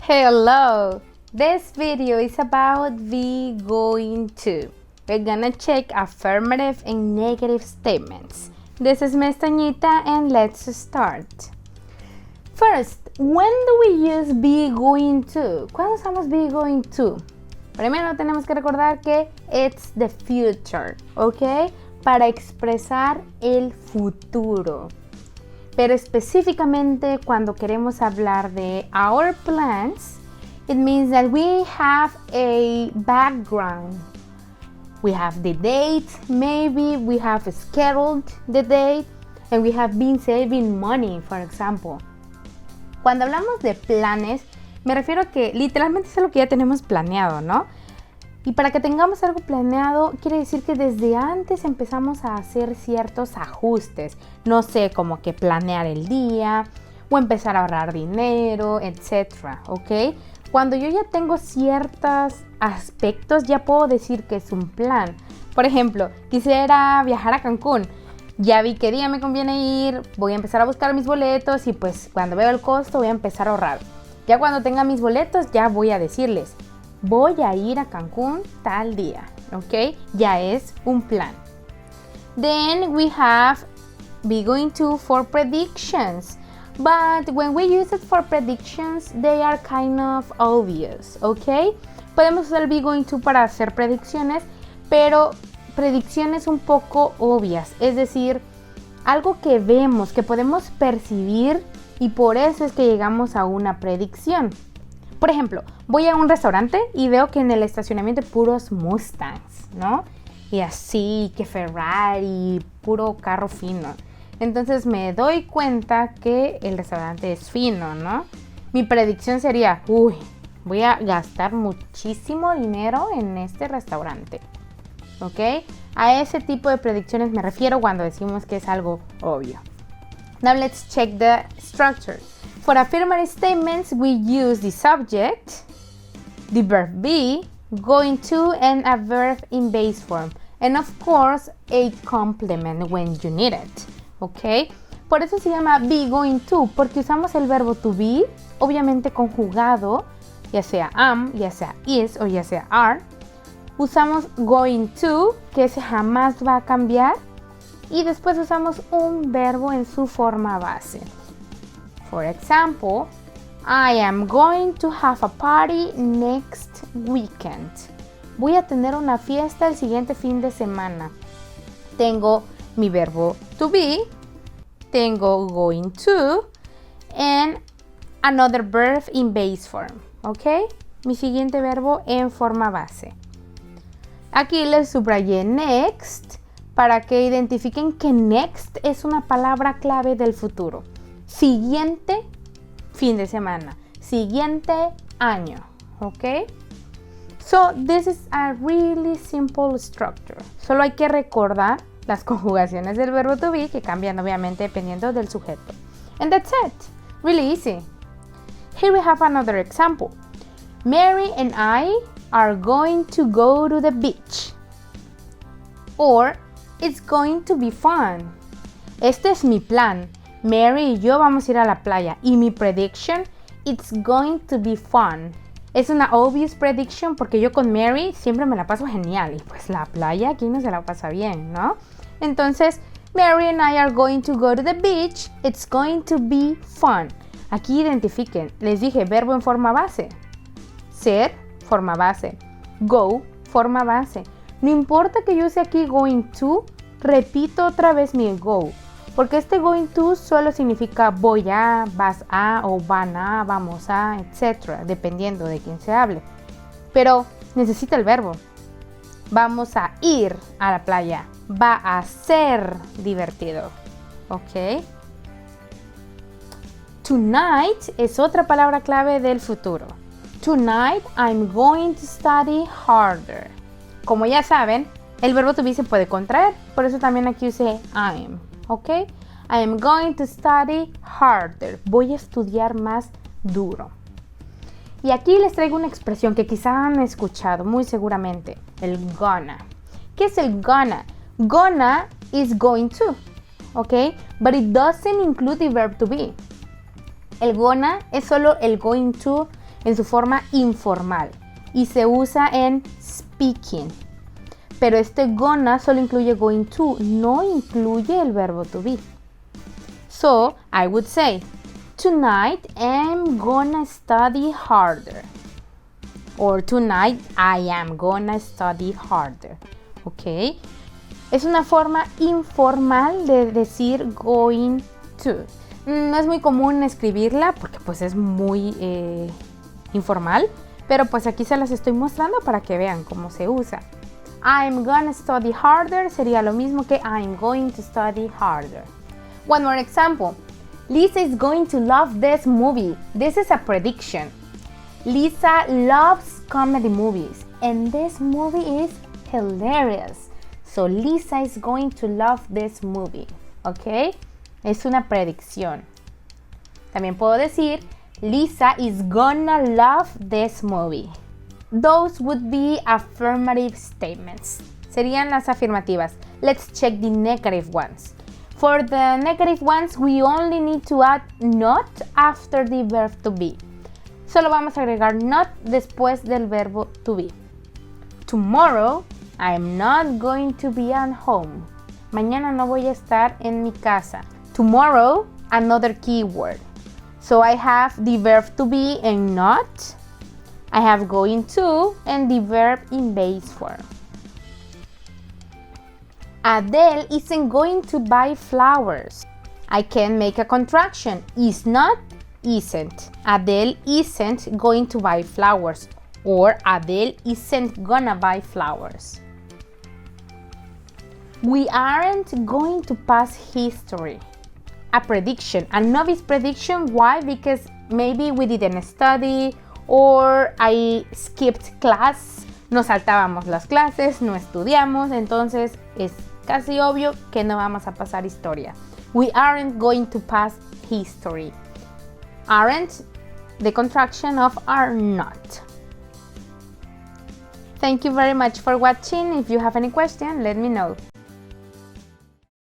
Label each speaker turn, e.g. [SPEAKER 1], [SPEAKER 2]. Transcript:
[SPEAKER 1] Hello! This video is about be going to. We're gonna check affirmative and negative statements. This is Miss Toñita and let's start. First, when do we use be going to? ¿Cuándo usamos be going to? Primero tenemos que recordar que it's the future, ¿ok? Para expresar el futuro. Pero específicamente cuando queremos hablar de our plans, it means that we have a background. We have the date, maybe we have scheduled the date, and we have been saving money, for example. Cuando hablamos de planes, me refiero a que literalmente es algo que ya tenemos planeado, ¿no? Y para que tengamos algo planeado, quiere decir que desde antes empezamos a hacer ciertos ajustes. No sé, como que planear el día o empezar a ahorrar dinero, etc. ¿Ok? Cuando yo ya tengo ciertos aspectos, ya puedo decir que es un plan. Por ejemplo, quisiera viajar a Cancún. Ya vi qué día me conviene ir, voy a empezar a buscar mis boletos y pues cuando veo el costo voy a empezar a ahorrar. Ya cuando tenga mis boletos, ya voy a decirles, voy a ir a Cancún tal día, ¿ok? Ya es un plan. Then we have be going to for predictions. But when we use it for predictions, they are kind of obvious, ¿ok? Podemos usar el be going to para hacer predicciones, pero predicciones un poco obvias. Es decir, algo que vemos, que podemos percibir y por eso es que llegamos a una predicción. Por ejemplo, voy a un restaurante y veo que en el estacionamiento hay puros Mustangs, ¿no? Y así, que Ferrari, puro carro fino. Entonces me doy cuenta que el restaurante es fino, ¿no? Mi predicción sería, voy a gastar muchísimo dinero en este restaurante, ¿ok? A ese tipo de predicciones me refiero cuando decimos que es algo obvio. Now let's check the structure. For affirmative statements, we use the subject, the verb be, going to, and a verb in base form. And of course, a complement when you need it. ¿Ok? Por eso se llama be going to, porque usamos el verbo to be, obviamente conjugado, ya sea am, ya sea is o ya sea are. Usamos going to, que ese jamás va a cambiar. Y después usamos un verbo en su forma base. For example, I am going to have a party next weekend. Voy a tener una fiesta el siguiente fin de semana. Tengo mi verbo to be, tengo going to, and another verb in base form. ¿Ok? Mi siguiente verbo en forma base. Aquí les subrayé next para que identifiquen que next es una palabra clave del futuro. Siguiente fin de semana, siguiente año, ¿ok? So, this is a really simple structure. Solo hay que recordar las conjugaciones del verbo to be que cambian obviamente dependiendo del sujeto. And that's it. Really easy. Here we have another example. Mary and I are going to go to the beach. Or, it's going to be fun. Este es mi plan. Mary y yo vamos a ir a la playa. Y mi prediction, it's going to be fun. Es una obvious prediction porque yo con Mary siempre me la paso genial. Y pues la playa aquí no se la pasa bien, ¿no? Entonces, Mary and I are going to go to the beach. It's going to be fun. Aquí identifiquen. Les dije verbo en forma base. Ser, forma base. Go, forma base. No importa que yo use aquí going to, repito otra vez mi go. Porque este going to solo significa voy a, vas a, o van a, vamos a, etc. Dependiendo de quién se hable. Pero necesita el verbo. Vamos a ir a la playa. Va a ser divertido. ¿Ok? Tonight es otra palabra clave del futuro. Tonight I'm going to study harder. Como ya saben, el verbo to be se puede contraer. Por eso también aquí usé I'm. ¿Ok? I am going to study harder. Voy a estudiar más duro. Y aquí les traigo una expresión que quizá han escuchado muy seguramente. El gonna. ¿Qué es el gonna? Gonna is going to. ¿Ok? But it doesn't include the verb to be. El gonna es solo el going to en su forma informal y se usa en speaking. Pero este gonna solo incluye going to, no incluye el verbo to be. So, I would say, tonight I'm gonna study harder. Or tonight I am gonna study harder. ¿Ok? Es una forma informal de decir going to. No es muy común escribirla porque pues es muy informal. Pero pues aquí se las estoy mostrando para que vean cómo se usa. I'm gonna study harder sería lo mismo que I'm going to study harder. One more example. Lisa is going to love this movie. This is a prediction. Lisa loves comedy movies and this movie is hilarious. So Lisa is going to love this movie. ¿Ok? Es una predicción. También puedo decir Lisa is gonna love this movie. Those would be affirmative statements. Serían las afirmativas. Let's check the negative ones. For the negative ones, we only need to add not after the verb to be. Solo vamos a agregar not después del verbo to be. Tomorrow, I'm not going to be at home. Mañana no voy a estar en mi casa. Tomorrow, another keyword. So I have the verb to be and not. I have going to and the verb in base form. Adele isn't going to buy flowers. I can make a contraction. Is not, isn't. Adele isn't going to buy flowers. Or Adele isn't gonna buy flowers. We aren't going to pass history. A prediction, a novice prediction. Why? Because maybe we didn't study or I skipped class. Nos saltábamos las clases, no estudiamos, entonces es casi obvio que no vamos a pasar historia. We aren't going to pass history. Aren't, the contraction of are not. Thank you very much for watching. If you have any question, let me know.